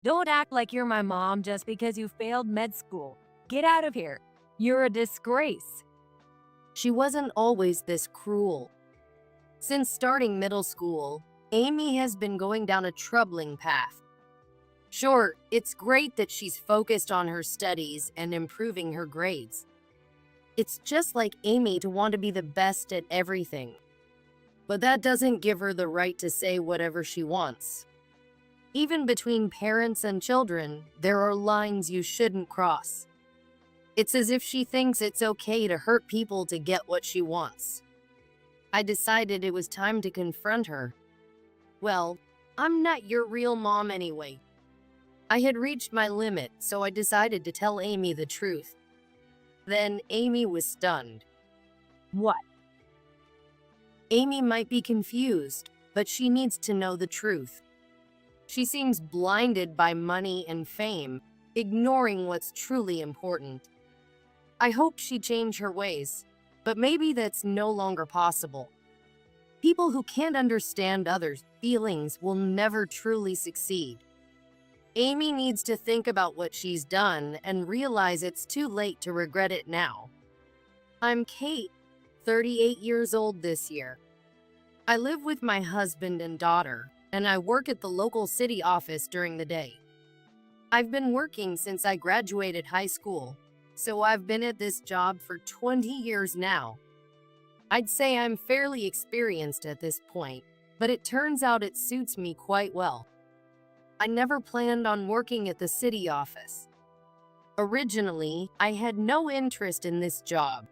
Don't act like you're my mom just because you failed med school. Get out of here. You're a disgrace. She wasn't always this cruel. Since starting middle school, Amy has been going down a troubling path. Sure, it's great that she's focused on her studies and improving her grades. It's just like Amy to want to be the best at everything. But that doesn't give her the right to say whatever she wants. Even between parents and children, there are lines you shouldn't cross. It's as if she thinks it's okay to hurt people to get what she wants. I decided it was time to confront her. Well, I'm not your real mom anyway. I had reached my limit, so I decided to tell Amy the truth. Then Amy was stunned. What? Amy might be confused, but she needs to know the truth. She seems blinded by money and fame, ignoring what's truly important. I hope she'd change her ways, but maybe that's no longer possible. People who can't understand others' feelings will never truly succeed. Amy needs to think about what she's done and realize it's too late to regret it now. I'm Kate, 38 years old this year. I live with my husband and daughter, and I work at the local city office during the day. I've been working since I graduated high school, so I've been at this job for 20 years now. I'd say I'm fairly experienced at this point, but it turns out it suits me quite well. I never planned on working at the city office. Originally, I had no interest in this job.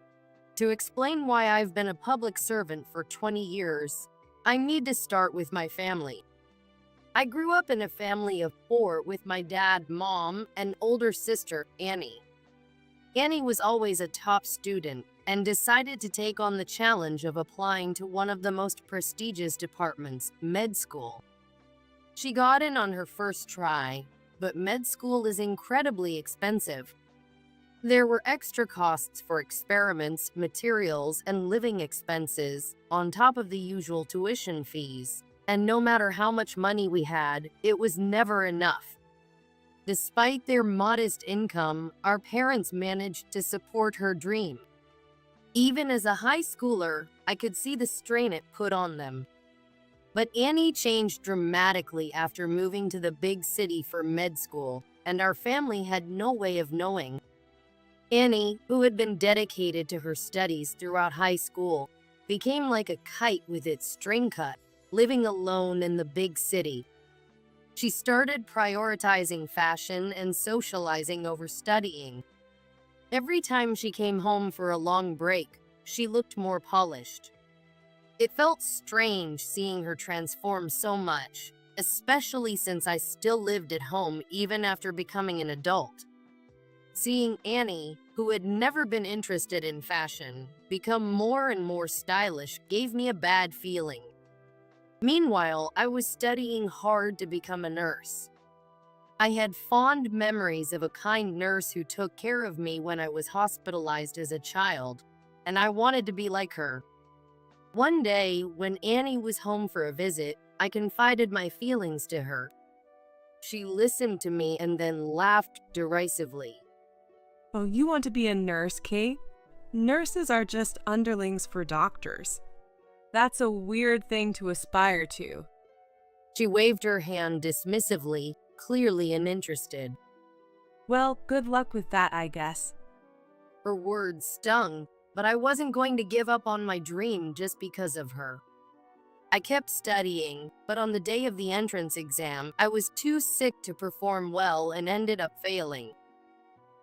To explain why I've been a public servant for 20 years, I need to start with my family. I grew up in a family of 4 with my dad, mom, and older sister, Annie. Annie was always a top student and decided to take on the challenge of applying to one of the most prestigious departments, med school. She got in on her first try, but med school is incredibly expensive. There were extra costs for experiments, materials, and living expenses, on top of the usual tuition fees. And no matter how much money we had, it was never enough. Despite their modest income, our parents managed to support her dream. Even as a high schooler, I could see the strain it put on them. But Annie changed dramatically after moving to the big city for med school, and our family had no way of knowing. Annie, who had been dedicated to her studies throughout high school, became like a kite with its string cut, living alone in the big city. She started prioritizing fashion and socializing over studying. Every time she came home for a long break, she looked more polished. It felt strange seeing her transform so much, especially since I still lived at home even after becoming an adult. Seeing Annie, who had never been interested in fashion, become more and more stylish gave me a bad feeling. Meanwhile, I was studying hard to become a nurse. I had fond memories of a kind nurse who took care of me when I was hospitalized as a child, and I wanted to be like her. One day, when Annie was home for a visit, I confided my feelings to her. She listened to me and then laughed derisively. Oh, you want to be a nurse, Kate? Nurses are just underlings for doctors. That's a weird thing to aspire to. She waved her hand dismissively, clearly uninterested. Well, good luck with that, I guess. Her words stung, but I wasn't going to give up on my dream just because of her. I kept studying, but on the day of the entrance exam, I was too sick to perform well and ended up failing.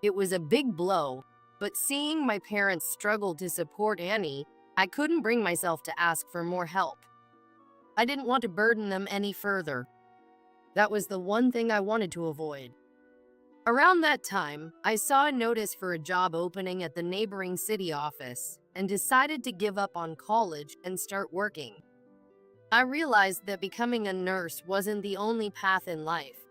It was a big blow, but seeing my parents struggle to support Annie, I couldn't bring myself to ask for more help. I didn't want to burden them any further. That was the one thing I wanted to avoid. Around that time, I saw a notice for a job opening at the neighboring city office and decided to give up on college and start working. I realized that becoming a nurse wasn't the only path in life.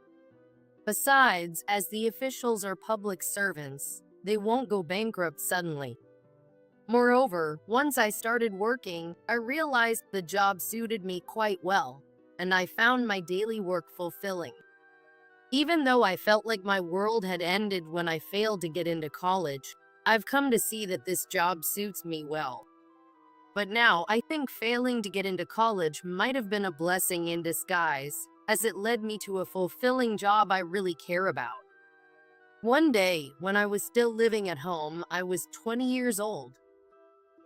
Besides, as the officials are public servants, they won't go bankrupt suddenly. Moreover, once I started working, I realized the job suited me quite well, and I found my daily work fulfilling. Even though I felt like my world had ended when I failed to get into college, I've come to see that this job suits me well. But now I think failing to get into college might have been a blessing in disguise, as it led me to a fulfilling job I really care about. One day, when I was still living at home, I was 20 years old.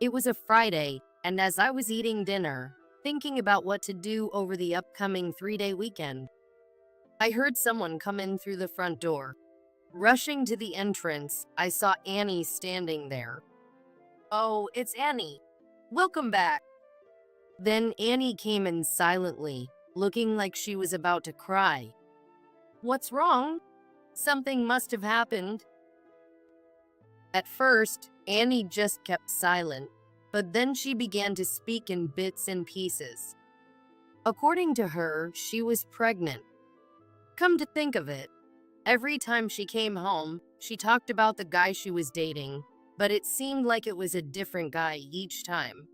It was a Friday, and as I was eating dinner, thinking about what to do over the upcoming 3-day weekend, I heard someone come in through the front door. Rushing to the entrance, I saw Annie standing there. "Oh, it's Annie. Welcome back." Then Annie came in silently, looking like she was about to cry. "What's wrong? Something must have happened." At first, Annie just kept silent, but then she began to speak in bits and pieces. According to her, she was pregnant. Come to think of it, every time she came home, she talked about the guy she was dating, but it seemed like it was a different guy each time.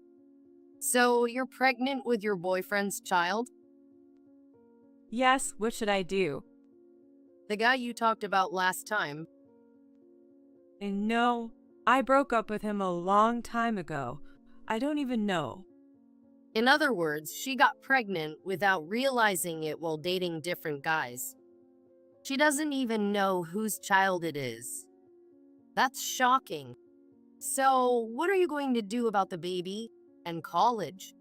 "So, you're pregnant with your boyfriend's child?" Yes, what should I do? "The guy you talked about last time?" And no, I broke up with him a long time ago. I don't even know. In other words, she got pregnant without realizing it while dating different guys. She doesn't even know whose child it is. That's shocking. So, what are you going to do about the baby and college?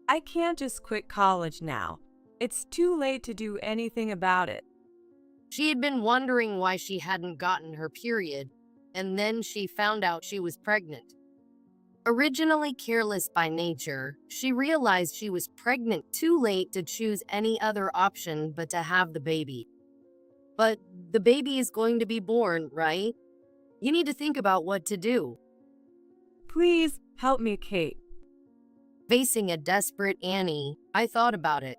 I can't just quit college now. It's too late to do anything about it. She had been wondering why she hadn't gotten her period, and then she found out she was pregnant. Originally careless by nature, she realized she was pregnant too late to choose any other option but to have the baby. But the baby is going to be born, right? You need to think about what to do. Please help me, Kate. Facing a desperate Annie, I thought about it.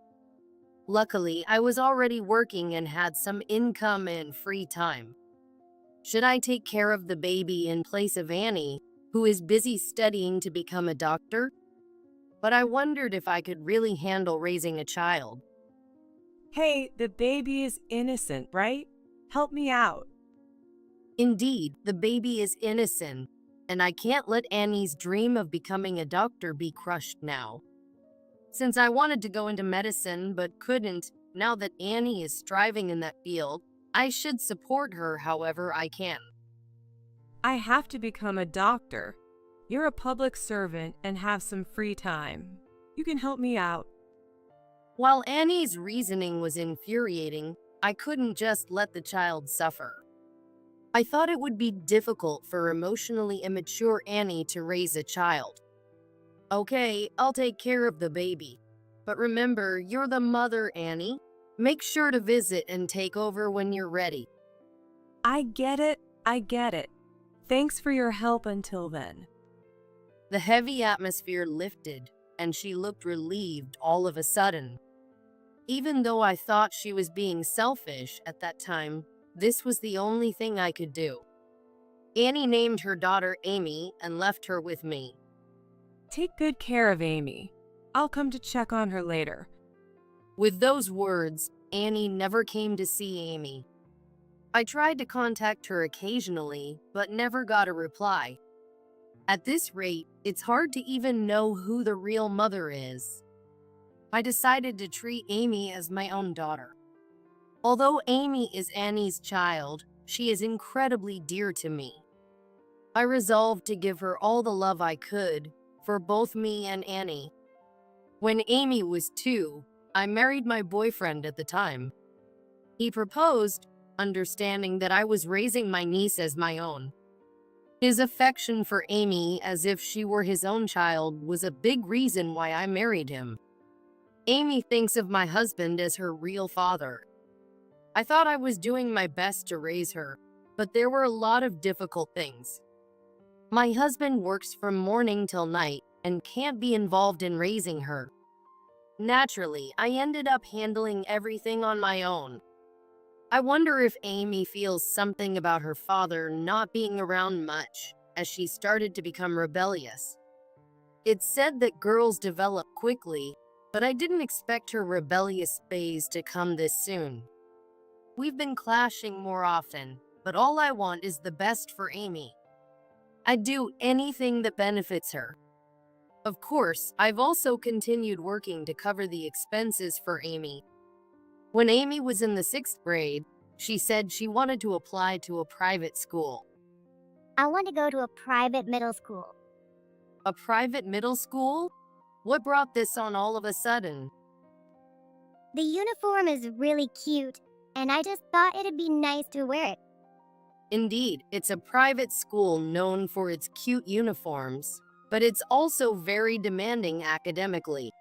Luckily, I was already working and had some income and free time. Should I take care of the baby in place of Annie, who is busy studying to become a doctor? But I wondered if I could really handle raising a child. Hey, the baby is innocent, right? Help me out. Indeed, the baby is innocent, and I can't let Annie's dream of becoming a doctor be crushed now. Since I wanted to go into medicine but couldn't, now that Annie is striving in that field, I should support her however I can. I have to become a doctor. You're a public servant and have some free time. You can help me out. While Annie's reasoning was infuriating, I couldn't just let the child suffer. I thought it would be difficult for emotionally immature Annie to raise a child. "Okay, I'll take care of the baby. But remember, you're the mother, Annie. Make sure to visit and take over when you're ready." I get it. Thanks for your help until then. The heavy atmosphere lifted, and she looked relieved all of a sudden. Even though I thought she was being selfish at that time, this was the only thing I could do. Annie named her daughter Amy and left her with me. Take good care of Amy. I'll come to check on her later. With those words, Annie never came to see Amy. I tried to contact her occasionally, but never got a reply. At this rate, it's hard to even know who the real mother is. I decided to treat Amy as my own daughter. Although Amy is Annie's child, she is incredibly dear to me. I resolved to give her all the love I could, for both me and Annie. When Amy was 2, I married my boyfriend at the time. He proposed, understanding that I was raising my niece as my own. His affection for Amy, as if she were his own child, was a big reason why I married him. Amy thinks of my husband as her real father. I thought I was doing my best to raise her, but there were a lot of difficult things. My husband works from morning till night and can't be involved in raising her. Naturally, I ended up handling everything on my own. I wonder if Amy feels something about her father not being around much, as she started to become rebellious. It's said that girls develop quickly, but I didn't expect her rebellious phase to come this soon. We've been clashing more often, but all I want is the best for Amy. I'd do anything that benefits her. Of course, I've also continued working to cover the expenses for Amy. When Amy was in the 6th grade, she said she wanted to apply to a private school. I want to go to a private middle school. A private middle school? What brought this on all of a sudden? The uniform is really cute, and I just thought it'd be nice to wear it. Indeed, it's a private school known for its cute uniforms, but it's also very demanding academically.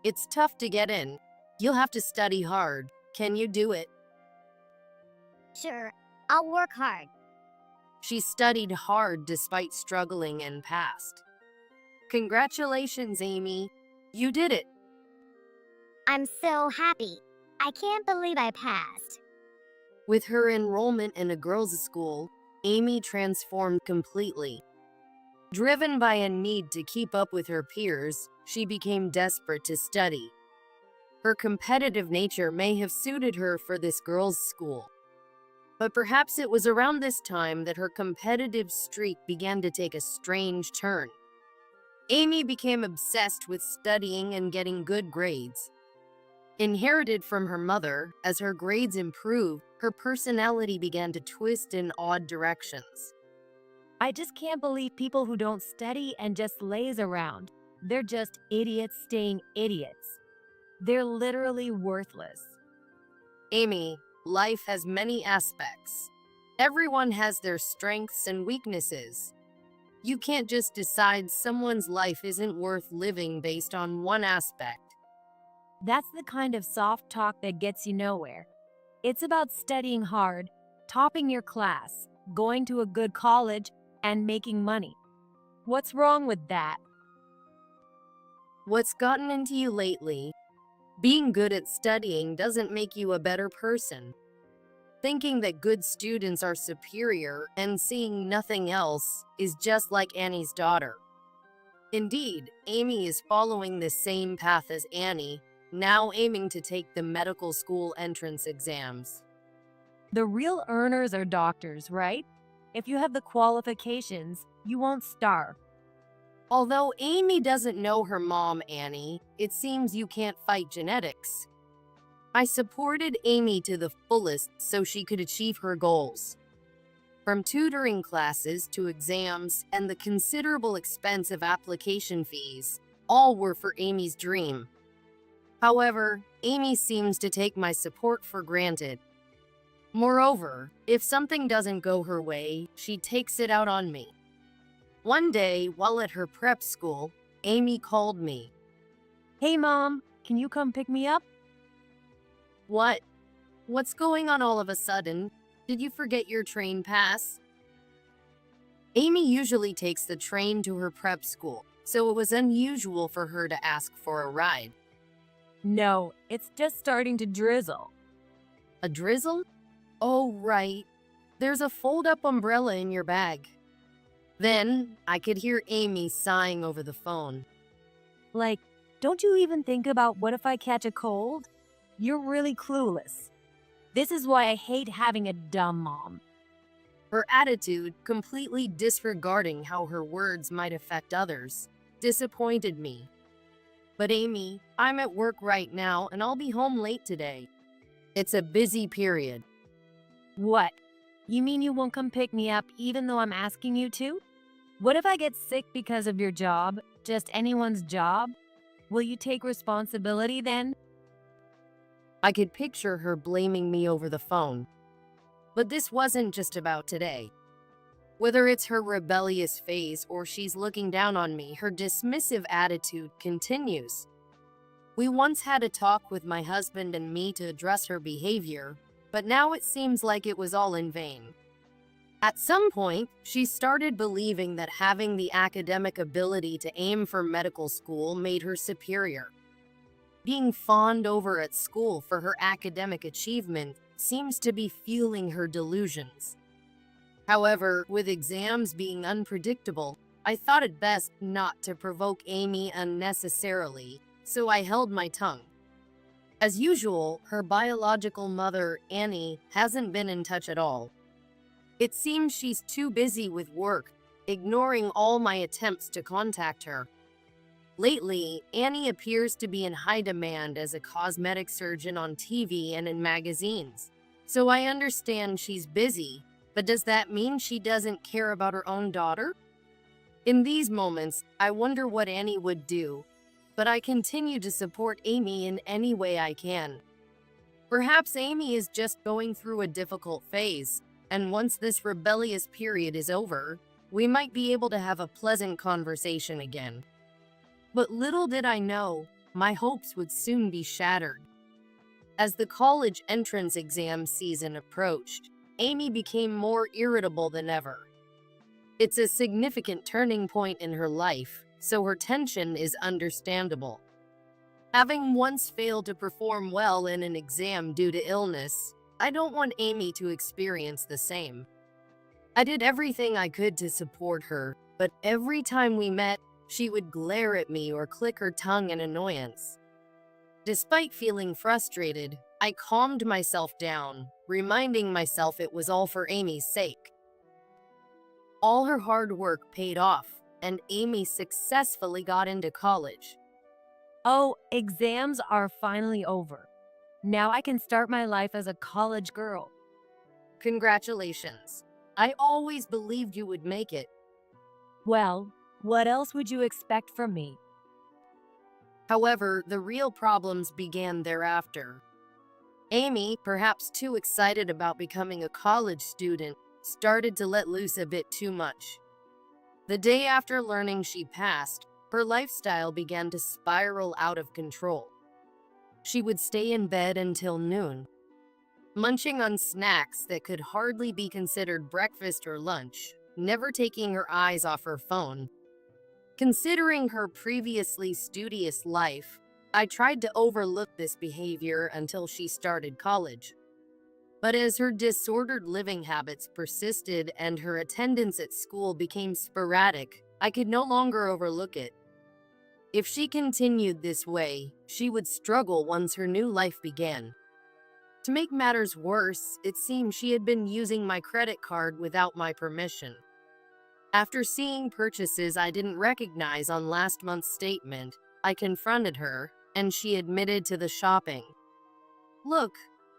It's tough to get in. You'll have to study hard. Can you do it? Sure, I'll work hard. She studied hard despite struggling and passed. Congratulations, Amy. You did it. I'm so happy. I can't believe I passed. With her enrollment in a girls' school, Amy transformed completely. Driven by a need to keep up with her peers, she became desperate to study. Her competitive nature may have suited her for this girls' school. But perhaps it was around this time that her competitive streak began to take a strange turn. Amy became obsessed with studying and getting good grades. Inherited from her mother, as her grades improved, her personality began to twist in odd directions. I just can't believe people who don't study and just laze around. They're just idiots staying idiots. They're literally worthless. Amy, life has many aspects. Everyone has their strengths and weaknesses. You can't just decide someone's life isn't worth living based on one aspect. That's the kind of soft talk that gets you nowhere. It's about studying hard, topping your class, going to a good college, and making money. What's wrong with that? What's gotten into you lately? Being good at studying doesn't make you a better person. Thinking that good students are superior and seeing nothing else is just like Annie's daughter. Indeed, Amy is following the same path as Annie, now aiming to take the medical school entrance exams. The real earners are doctors, right? If you have the qualifications, you won't starve. Although Amy doesn't know her mom, Annie, it seems you can't fight genetics. I supported Amy to the fullest so she could achieve her goals. From tutoring classes to exams and the considerable expense of application fees, all were for Amy's dream. However, Amy seems to take my support for granted. Moreover, if something doesn't go her way, she takes it out on me. One day, while at her prep school, Amy called me. Hey Mom, can you come pick me up? What? What's going on all of a sudden? Did you forget your train pass? Amy usually takes the train to her prep school, so it was unusual for her to ask for a ride. No, it's just starting to drizzle. A drizzle? Oh, right. There's a fold-up umbrella in your bag. Then, I could hear Amy sighing over the phone. Like, don't you even think about what if I catch a cold? You're really clueless. This is why I hate having a dumb mom. Her attitude, completely disregarding how her words might affect others, disappointed me. But Amy, I'm at work right now and I'll be home late today. It's a busy period. What? You mean you won't come pick me up even though I'm asking you to? What if I get sick because of your job? Just anyone's job? Will you take responsibility then? I could picture her blaming me over the phone. But this wasn't just about today. Whether it's her rebellious phase or she's looking down on me, her dismissive attitude continues. We once had a talk with my husband and me to address her behavior, but now it seems like it was all in vain. At some point, she started believing that having the academic ability to aim for medical school made her superior. Being fawned over at school for her academic achievement seems to be fueling her delusions. However, with exams being unpredictable, I thought it best not to provoke Amy unnecessarily, so I held my tongue. As usual, her biological mother, Annie, hasn't been in touch at all. It seems she's too busy with work, ignoring all my attempts to contact her. Lately, Annie appears to be in high demand as a cosmetic surgeon on TV and in magazines. So I understand she's busy, but does that mean she doesn't care about her own daughter? In these moments, I wonder what Annie would do, but I continue to support Amy in any way I can. Perhaps Amy is just going through a difficult phase, and once this rebellious period is over, we might be able to have a pleasant conversation again. But little did I know, my hopes would soon be shattered. As the college entrance exam season approached, Amy became more irritable than ever. It's a significant turning point in her life, so her tension is understandable. Having once failed to perform well in an exam due to illness, I don't want Amy to experience the same. I did everything I could to support her, but every time we met, she would glare at me or click her tongue in annoyance. Despite feeling frustrated, I calmed myself down, reminding myself it was all for Amy's sake. All her hard work paid off, and Amy successfully got into college. Oh, exams are finally over. Now I can start my life as a college girl. Congratulations. I always believed you would make it. Well, what else would you expect from me? However, the real problems began thereafter. Amy, perhaps too excited about becoming a college student, started to let loose a bit too much. The day after learning she passed, her lifestyle began to spiral out of control. She would stay in bed until noon, munching on snacks that could hardly be considered breakfast or lunch, never taking her eyes off her phone. Considering her previously studious life, I tried to overlook this behavior until she started college. But as her disordered living habits persisted and her attendance at school became sporadic, I could no longer overlook it. If she continued this way, she would struggle once her new life began. To make matters worse, it seemed she had been using my credit card without my permission. After seeing purchases I didn't recognize on last month's statement, I confronted her, and she admitted to the shopping. Look,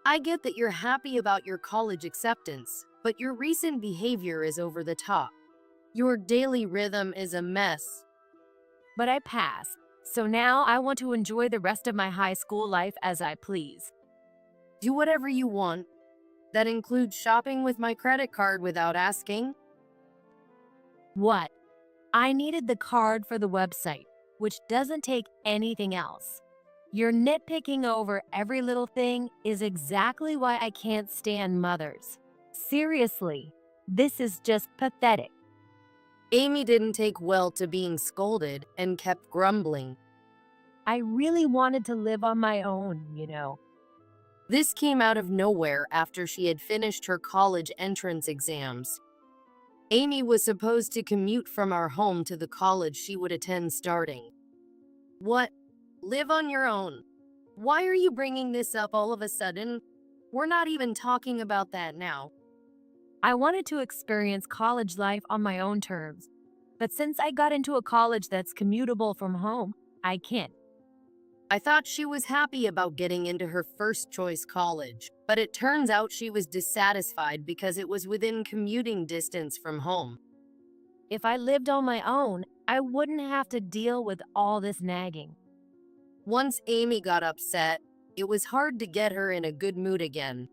I get that you're happy about your college acceptance, but your recent behavior is over the top. Your daily rhythm is a mess. But I passed, so now I want to enjoy the rest of my high school life as I please. Do whatever you want. That includes shopping with my credit card without asking. What? I needed the card for the website, which doesn't take anything else. Your nitpicking over every little thing is exactly why I can't stand mothers. Seriously, this is just pathetic. Amy didn't take well to being scolded and kept grumbling. I really wanted to live on my own, you know. This came out of nowhere after she had finished her college entrance exams. Amy was supposed to commute from our home to the college she would attend starting. What? Live on your own? Why are you bringing this up all of a sudden? We're not even talking about that now. I wanted to experience college life on my own terms, but since I got into a college that's commutable from home, I can't. I thought she was happy about getting into her first choice college, but it turns out she was dissatisfied because it was within commuting distance from home. If I lived on my own, I wouldn't have to deal with all this nagging. Once Amy got upset, it was hard to get her in a good mood again.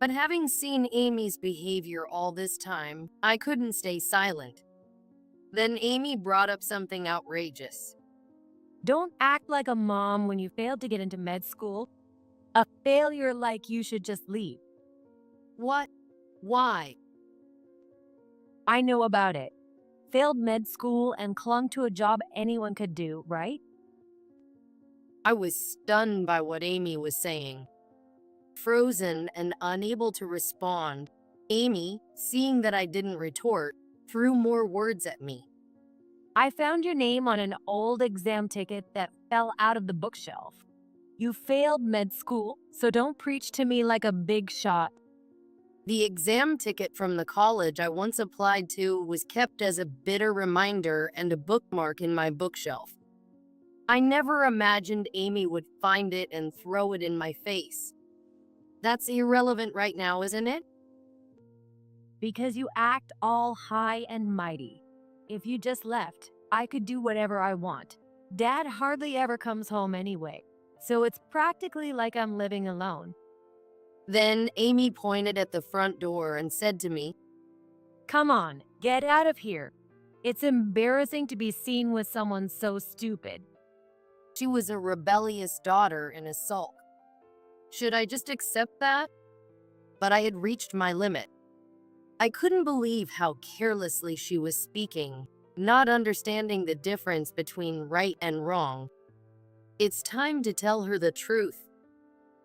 But having seen Amy's behavior all this time, I couldn't stay silent. Then Amy brought up something outrageous. Don't act like a mom when you failed to get into med school. A failure like you should just leave. What? Why? I know about it. Failed med school and clung to a job anyone could do, right? I was stunned by what Amy was saying. Frozen and unable to respond, Amy, seeing that I didn't retort, threw more words at me. I found your name on an old exam ticket that fell out of the bookshelf. You failed med school, so don't preach to me like a big shot. The exam ticket from the college I once applied to was kept as a bitter reminder and a bookmark in my bookshelf. I never imagined Amy would find it and throw it in my face. That's irrelevant right now, isn't it? Because you act all high and mighty. If you just left, I could do whatever I want. Dad hardly ever comes home anyway, so it's practically like I'm living alone. Then Amy pointed at the front door and said to me, Come on, get out of here. It's embarrassing to be seen with someone so stupid. she was a rebellious daughter in a sulk. Should I just accept that? But I had reached my limit. I couldn't believe how carelessly she was speaking, not understanding the difference between right and wrong. It's time to tell her the truth.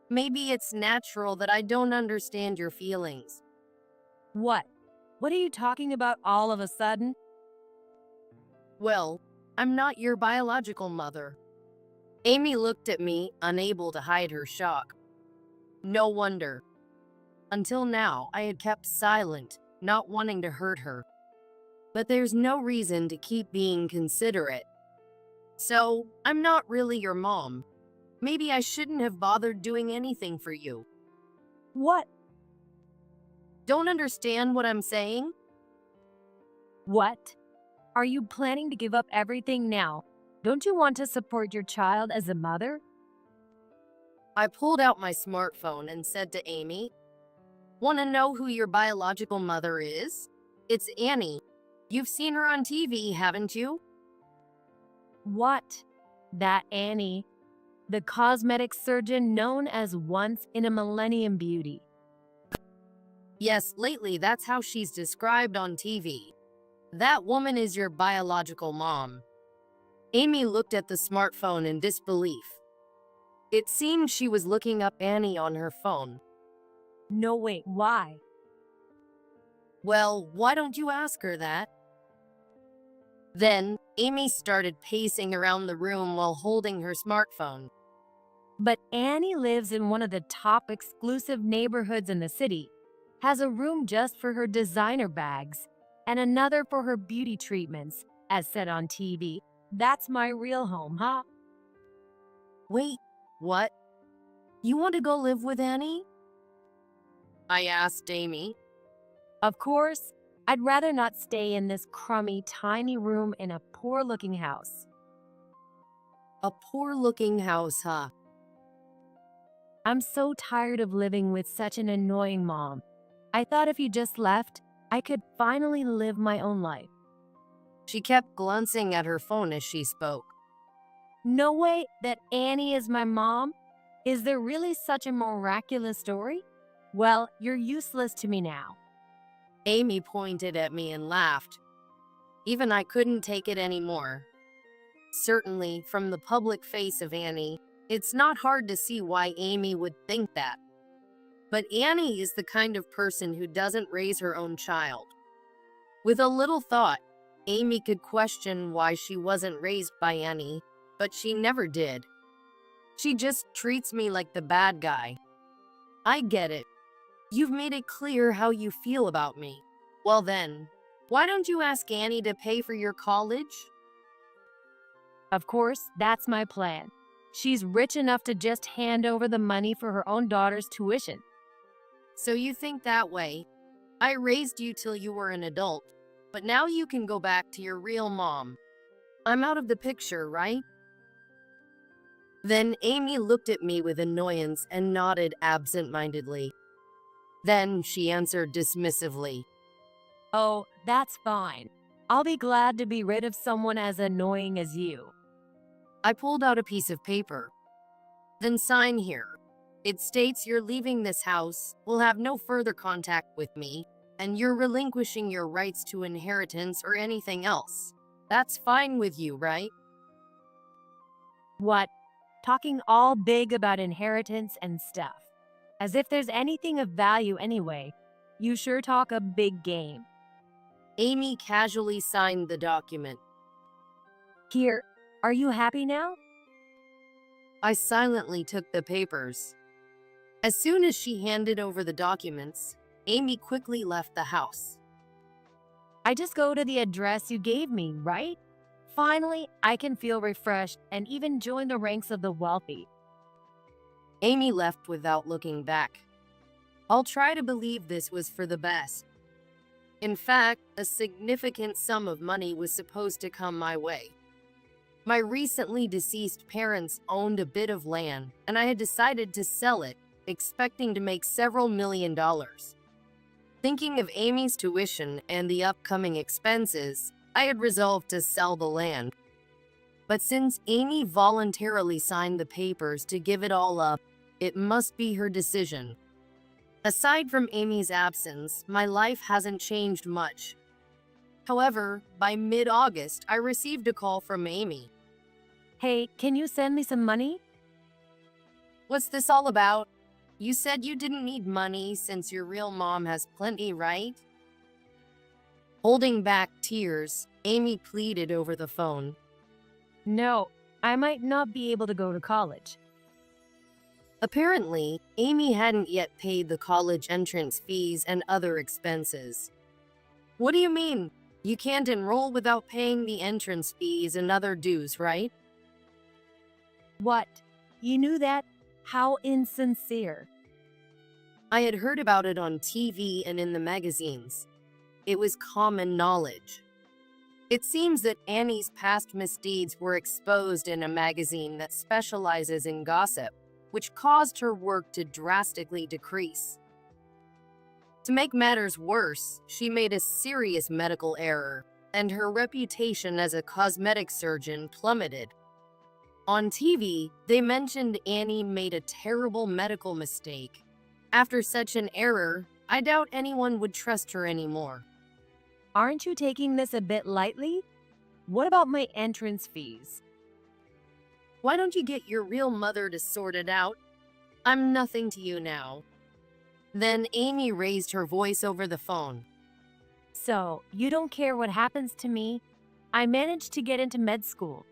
Maybe it's natural that I don't understand your feelings. What? What are you talking about all of a sudden? Well, I'm not your biological mother. Amy looked at me, unable to hide her shock. No wonder. Until now, I had kept silent, not wanting to hurt her. But there's no reason to keep being considerate. So, I'm not really your mom. Maybe I shouldn't have bothered doing anything for you. What? Don't understand what I'm saying? What? Are you planning to give up everything now? Don't you want to support your child as a mother? I pulled out my smartphone and said to Amy, "Want to know who your biological mother is? It's Annie. You've seen her on TV, haven't you?" What? That Annie? The cosmetic surgeon known as once in a Millennium Beauty. Yes, lately that's how she's described on TV. That woman is your biological mom. Amy looked at the smartphone in disbelief. It seemed she was looking up Annie on her phone. No, wait, why? Well, why don't you ask her that? Then, Amy started pacing around the room while holding her smartphone. But Annie lives in one of the top exclusive neighborhoods in the city, has a room just for her designer bags, and another for her beauty treatments, as said on TV. That's my real home, huh? Wait, what? You want to go live with Annie? I asked Amy. Of course, I'd rather not stay in this crummy, tiny room in a poor-looking house. A poor-looking house, huh? I'm so tired of living with such an annoying mom. I thought if you just left, I could finally live my own life. She kept glancing at her phone as she spoke. No way that Annie is my mom? Is there really such a miraculous story? Well, you're useless to me now. Amy pointed at me and laughed. Even I couldn't take it anymore. Certainly, from the public face of Annie, it's not hard to see why Amy would think that. But Annie is the kind of person who doesn't raise her own child. With a little thought, Amy could question why she wasn't raised by Annie, but she never did. She just treats me like the bad guy. I get it. You've made it clear how you feel about me. Well then, why don't you ask Annie to pay for your college? Of course, that's my plan. She's rich enough to just hand over the money for her own daughter's tuition. So you think that way. I raised you till you were an adult, but now you can go back to your real mom. I'm out of the picture, right? Then Amy looked at me with annoyance and nodded absent-mindedly. Then she answered dismissively. Oh, that's fine. I'll be glad to be rid of someone as annoying as you. I pulled out a piece of paper. Then sign here. It states you're leaving this house, will have no further contact with me, and you're relinquishing your rights to inheritance or anything else. That's fine with you, right? What? Talking all big about inheritance and stuff. As if there's anything of value anyway. You sure talk a big game. Amy casually signed the document. Here, are you happy now? I silently took the papers. As soon as she handed over the documents, Amy quickly left the house. I just go to the address you gave me, right? Finally, I can feel refreshed and even join the ranks of the wealthy. Amy left without looking back. I'll try to believe this was for the best. In fact, a significant sum of money was supposed to come my way. My recently deceased parents owned a bit of land, and I had decided to sell it, expecting to make several $1,000,000. Thinking of Amy's tuition and the upcoming expenses, I had resolved to sell the land. But since Amy voluntarily signed the papers to give it all up, it must be her decision. Aside from Amy's absence, my life hasn't changed much. However, by mid-August, I received a call from Amy. Hey, can you send me some money? What's this all about? You said you didn't need money since your real mom has plenty, right? Holding back tears, Amy pleaded over the phone. No, I might not be able to go to college. Apparently, Amy hadn't yet paid the college entrance fees and other expenses. What do you mean? You can't enroll without paying the entrance fees and other dues, right? What? You knew that? How insincere. I had heard about it on TV and in the magazines. It was common knowledge. It seems that Annie's past misdeeds were exposed in a magazine that specializes in gossip, which caused her work to drastically decrease. To make matters worse, she made a serious medical error, and her reputation as a cosmetic surgeon plummeted. On TV, they mentioned Annie made a terrible medical mistake. After such an error, I doubt anyone would trust her anymore. Aren't you taking this a bit lightly? What about my entrance fees? Why don't you get your real mother to sort it out? I'm nothing to you now. Then Amy raised her voice over the phone. So, you don't care what happens to me? I managed to get into med school.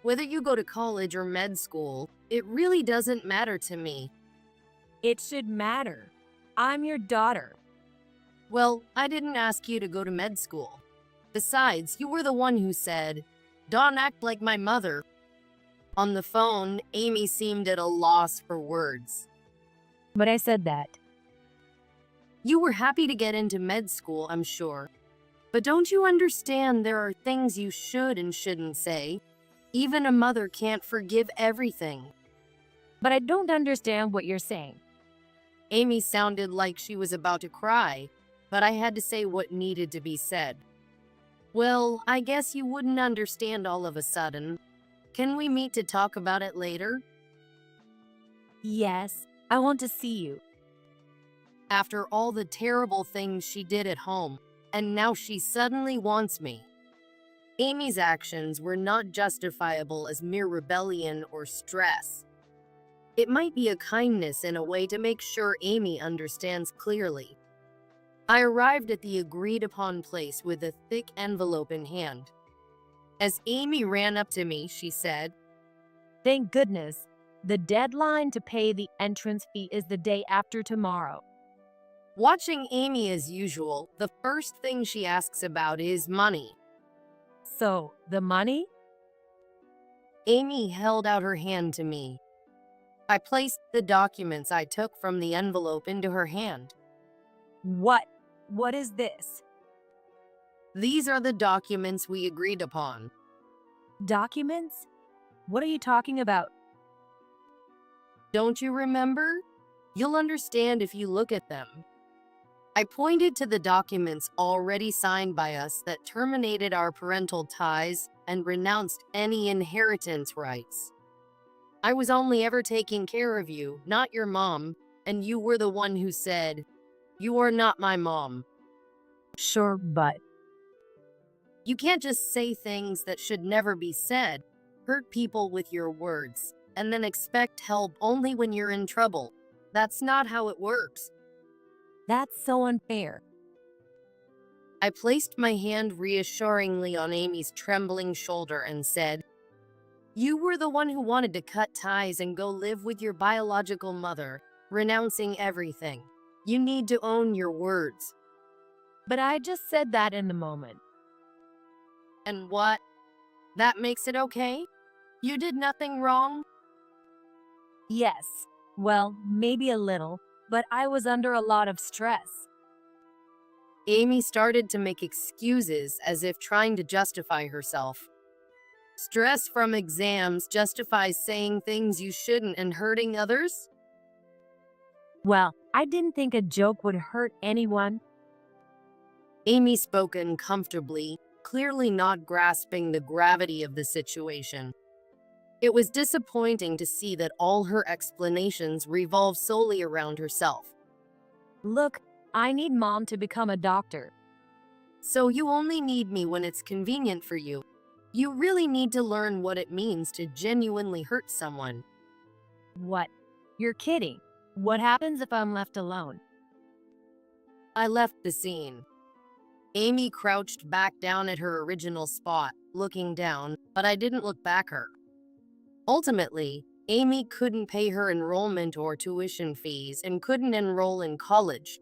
Whether you go to college or med school, it really doesn't matter to me. It should matter. I'm your daughter. Well, I didn't ask you to go to med school. Besides, you were the one who said, "Don't act like my mother." On the phone, Amy seemed at a loss for words. But I said that. You were happy to get into med school, I'm sure. But don't you understand there are things you should and shouldn't say? Even a mother can't forgive everything. But I don't understand what you're saying. Amy sounded like she was about to cry, but I had to say what needed to be said. Well, I guess you wouldn't understand all of a sudden. Can we meet to talk about it later? Yes, I want to see you. After all the terrible things she did at home, and now she suddenly wants me. Amy's actions were not justifiable as mere rebellion or stress. It might be a kindness in a way to make sure Amy understands clearly. I arrived at the agreed-upon place with a thick envelope in hand. As Amy ran up to me, she said, Thank goodness. The deadline to pay the entrance fee is the day after tomorrow. Watching Amy as usual, the first thing she asks about is money. So, the money? Amy held out her hand to me. I placed the documents I took from the envelope into her hand. What? What is this? These are the documents we agreed upon. Documents? What are you talking about? Don't you remember? You'll understand if you look at them. I pointed to the documents already signed by us that terminated our parental ties and renounced any inheritance rights. I was only ever taking care of you, not your mom, and you were the one who said, "You are not my mom." Sure, but You can't just say things that should never be said, hurt people with your words, and then expect help only when you're in trouble. That's not how it works. that's so unfair. I placed my hand reassuringly on Amy's trembling shoulder and said, You were the one who wanted to cut ties and go live with your biological mother, renouncing everything. You need to own your words. But I just said that in the moment. And what? That makes it okay? You did nothing wrong? Yes, well, maybe a little, but I was under a lot of stress. Amy started to make excuses as if trying to justify herself. Stress from exams justifies saying things you shouldn't and hurting others? Well, I didn't think a joke would hurt anyone. Amy spoke uncomfortably, clearly not grasping the gravity of the situation. It was disappointing to see that all her explanations revolved solely around herself. Look, I need Mom to become a doctor. So you only need me when it's convenient for you. You really need to learn what it means to genuinely hurt someone. What? You're kidding. What happens if I'm left alone? I left the scene. Amy crouched back down at her original spot, looking down, but I didn't look back her. Ultimately, Amy couldn't pay her enrollment or tuition fees and couldn't enroll in college.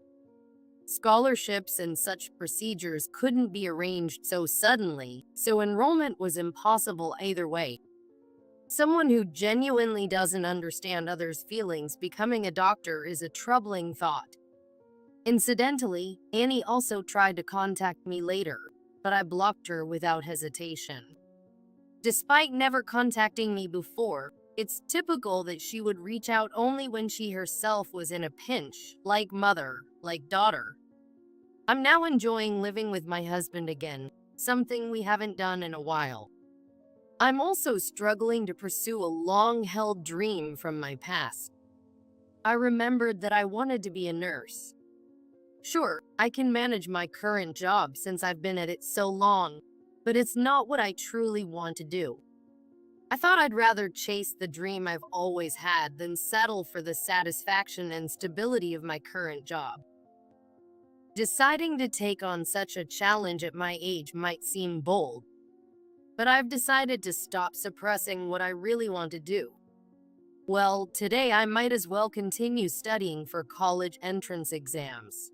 Scholarships and such procedures couldn't be arranged so suddenly, so enrollment was impossible either way. Someone who genuinely doesn't understand others' feelings becoming a doctor is a troubling thought. Incidentally, Annie also tried to contact me later, but I blocked her without hesitation. Despite never contacting me before, it's typical that she would reach out only when she herself was in a pinch, like mother, like daughter. I'm now enjoying living with my husband again, something we haven't done in a while. I'm also struggling to pursue a long-held dream from my past. I remembered that I wanted to be a nurse. Sure, I can manage my current job since I've been at it so long, but it's not what I truly want to do. I thought I'd rather chase the dream I've always had than settle for the satisfaction and stability of my current job. Deciding to take on such a challenge at my age might seem bold, but I've decided to stop suppressing what I really want to do. Well, today I might as well continue studying for college entrance exams.